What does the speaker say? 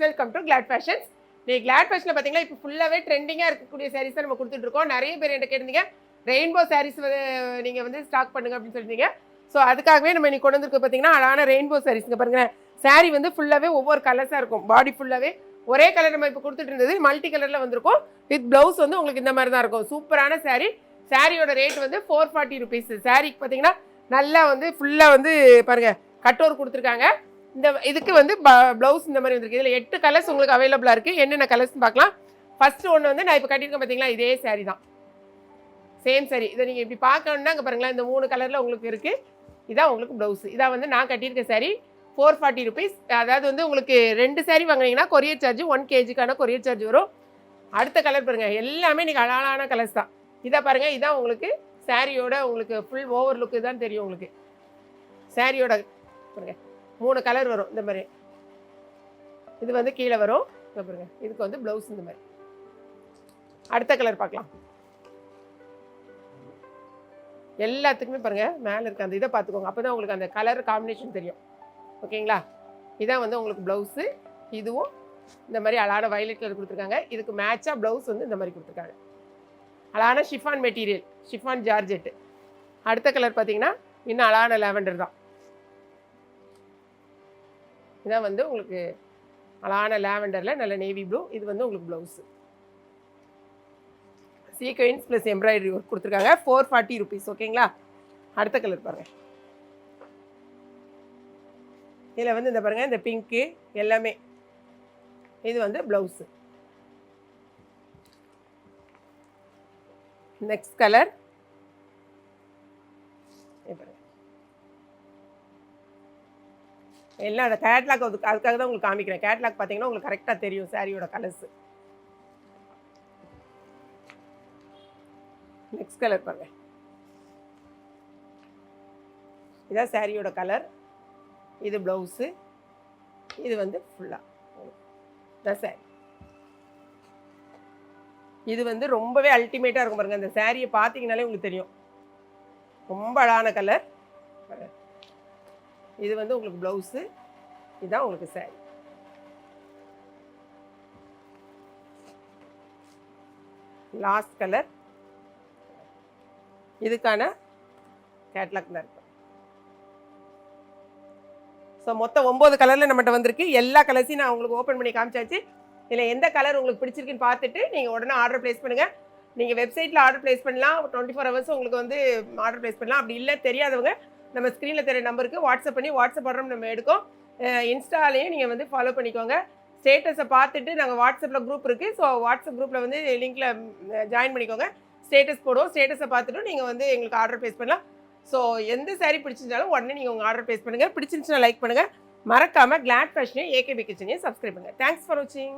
Welcome to glad fashions. நீங்கள் glad ஃபேஷனில் பார்த்தீங்கன்னா இப்போ ஃபுல்லாகவே ட்ரெண்டிங்காக இருக்கக்கூடிய சாரீஸ் தான் நம்ம கொடுத்துட்ருக்கோம். நிறைய பேர் என்ன கேட்டிருந்தீங்க, ரெயின்போ சாரீஸ் நீங்கள் வந்து ஸ்டாக் பண்ணுங்க அப்படின்னு சொல்லியிருந்தீங்க. ஸோ அதுக்காகவே நம்ம இன்னைக்கு கொண்டு வந்துருக்கு பார்த்தீங்கன்னா அழகான ரெயின்போ சாரீஸ்ங்க பாருங்களேன். சாரீ வந்து ஃபுல்லாகவே ஒவ்வொரு கலர்ஸாக இருக்கும். பாடி ஃபுல்லாகவே ஒரே கலர் நம்ம இப்போ கொடுத்துட்டு இருந்தது மல்டி கலரில் வந்திருக்கும். வித் ப்ளவுஸ் வந்து உங்களுக்கு இந்த மாதிரி தான் இருக்கும். சூப்பரான சாரீ. சாரியோட ரேட் வந்து 440 ருபீஸ். சாரீக்கு பார்த்தீங்கன்னா நல்லா வந்து ஃபுல்லாக வந்து பாருங்கள் கட்டோர் கொடுத்துருக்காங்க. இந்த இதுக்கு வந்து ப்ளவுஸ் இந்த மாதிரி வந்துருக்கு. இதில் 8 கலர்ஸ் உங்களுக்கு அவைலபிளாக இருக்குது. என்னென்ன கலர்ஸ்னு பார்க்கலாம். ஃபஸ்ட்டு ஒன்று வந்து நான் இப்போ கட்டியிருக்கேன் பார்த்தீங்களா, இதே சாரீ தான், சேம் சாரீ. இதை நீங்கள் இப்படி பார்க்கணுன்னா அங்கே பாருங்களேன், இந்த 3 கலரில் உங்களுக்கு இருக்குது. இதான் உங்களுக்கு ப்ளவுஸ். இதான் வந்து நான் கட்டியிருக்க சாரீ 440 ருபீஸ். அதாவது வந்து உங்களுக்கு 2 சாரீ வாங்கினீங்கன்னா கொரியர் சார்ஜ் 1 kgக்கான கொரியர் சார்ஜ் வரும். அடுத்த கலர் பாருங்கள், எல்லாமே இன்றைக்கி அழகான கலர்ஸ் தான். இதை பாருங்கள், இதான் உங்களுக்கு சாரியோட உங்களுக்கு ஃபுல் ஓவர் லுக்கு தான் தெரியும். உங்களுக்கு சாரியோட பாருங்கள் 3 கலர் வரும் இந்த மாதிரி. இது வந்து கீழே வரும் பாருங்க. இதுக்கு வந்து ப்ளவுஸ் இந்த மாதிரி. அடுத்த கலர் பார்க்கலாம். எல்லாத்துக்குமே பாருங்க மேலே இருக்க அந்த இதை பார்த்துக்கோங்க, அப்போ தான் உங்களுக்கு அந்த கலர் காம்பினேஷன் தெரியும். ஓகேங்களா? இதான் வந்து உங்களுக்கு ப்ளவுஸு. இதுவும் இந்த மாதிரி அழகான வயலட் கலர் கொடுத்துருக்காங்க. இதுக்கு மேட்சாக ப்ளவுஸ் வந்து இந்த மாதிரி கொடுத்துருக்காங்க. அழகான ஷிஃபான் மெட்டீரியல், ஷிஃபான் ஜார்ஜெட்டு. அடுத்த கலர் பார்த்தீங்கன்னா இன்னும் அழகான லாவெண்டர் தான். இதான் வந்து உங்களுக்கு அழகான லாவெண்டரில் நல்ல நேவி ப்ளூ. இது வந்து உங்களுக்கு blouse. Sequence plus embroidery work கொடுத்துருக்காங்க. 440 ருபீஸ். ஓகேங்களா? அடுத்த கலர் பாருங்கள். இதில் வந்து இந்த பாருங்கள், இந்த பிங்க்கு எல்லாமே. இது வந்து ப்ளவுஸு. நெக்ஸ்ட் கலர் எல்லாம் அந்த கேட்லாக் அதுக்காக தான் உங்களுக்கு காமிக்கிறேன். கேட்லாக் பார்த்தீங்கன்னா உங்களுக்கு கரெக்டாக தெரியும் சாரியோட கலர்ஸு. நெக்ஸ்ட் கலர் பாருங்க, இதான் சாரியோட கலர். இது ப்ளவுஸு. இது வந்து ஃபுல்லாக தான் சாரி. இது வந்து ரொம்பவே அல்டிமேட்டாக இருக்கும் பாருங்கள். அந்த சாரியை பார்த்தீங்கனாலே உங்களுக்கு தெரியும். ரொம்ப அழகான கலர். இது வந்து உங்களுக்கு ப்ளவுஸு. இதுதான் உங்களுக்கு சாரி. Last colour. இதுக்கான கேட்லாக் தான் இருக்கும். ஸோ மொத்தம் 9 கலரில் நம்மகிட்ட வந்திருக்கு. எல்லா கலர்ஸையும் நான் உங்களுக்கு ஓப்பன் பண்ணி காமிச்சாச்சு. இதில் எந்த கலர் உங்களுக்கு பிடிச்சிருக்குன்னு பார்த்துட்டு நீங்கள் உடனே ஆர்டர் ப்ளேஸ் பண்ணுங்கள். நீங்கள் வெப்சைட்டில் ஆர்டர் ப்ளேஸ் பண்ணலாம். 24 ஹவர்ஸ் உங்களுக்கு வந்து ஆர்டர் ப்ளேஸ் பண்ணலாம். அப்படி இல்லை தெரியாதவங்க நம்ம ஸ்க்ரீனில் தெரிய நம்பருக்கு வாட்ஸ்அப் பண்ணி வாட்ஸ்அப் ஆர்டர் நம்ம எடுக்கும். இன்ஸ்டாலையும் நீங்கள் வந்து ஃபாலோ பண்ணிக்கோங்க. ஸ்டேட்டஸை பார்த்துட்டு நாங்கள் வாட்ஸ்அப்பில் குரூப் இருக்குது. ஸோ வாட்ஸ்அப் குரூப்பில் வந்து லிங்க்கில் ஜாயின் பண்ணிக்கோங்க. ஸ்டேட்டஸ் போடுவோம். ஸ்டேட்டஸை பார்த்துட்டு நீங்கள் வந்து எங்களுக்கு ஆர்டர் ப்ளேஸ் பண்ணலாம். ஸோ எந்த சாரீ பிடிச்சிருந்தாலும் உடனே நீங்கள் உங்கள் ஆர்டர் ப்ளேஸ் பண்ணுங்கள். பிடிச்சிருந்துச்சுன்னா லைக் பண்ணுங்கள். மறக்காமல் கிளாட் ஃபேஷனையும் ஏகேபி கிச்சனையும் சப்ஸ்கிரைப் பண்ணுங்கள். தேங்க்ஸ் ஃபார் வாட்சிங்.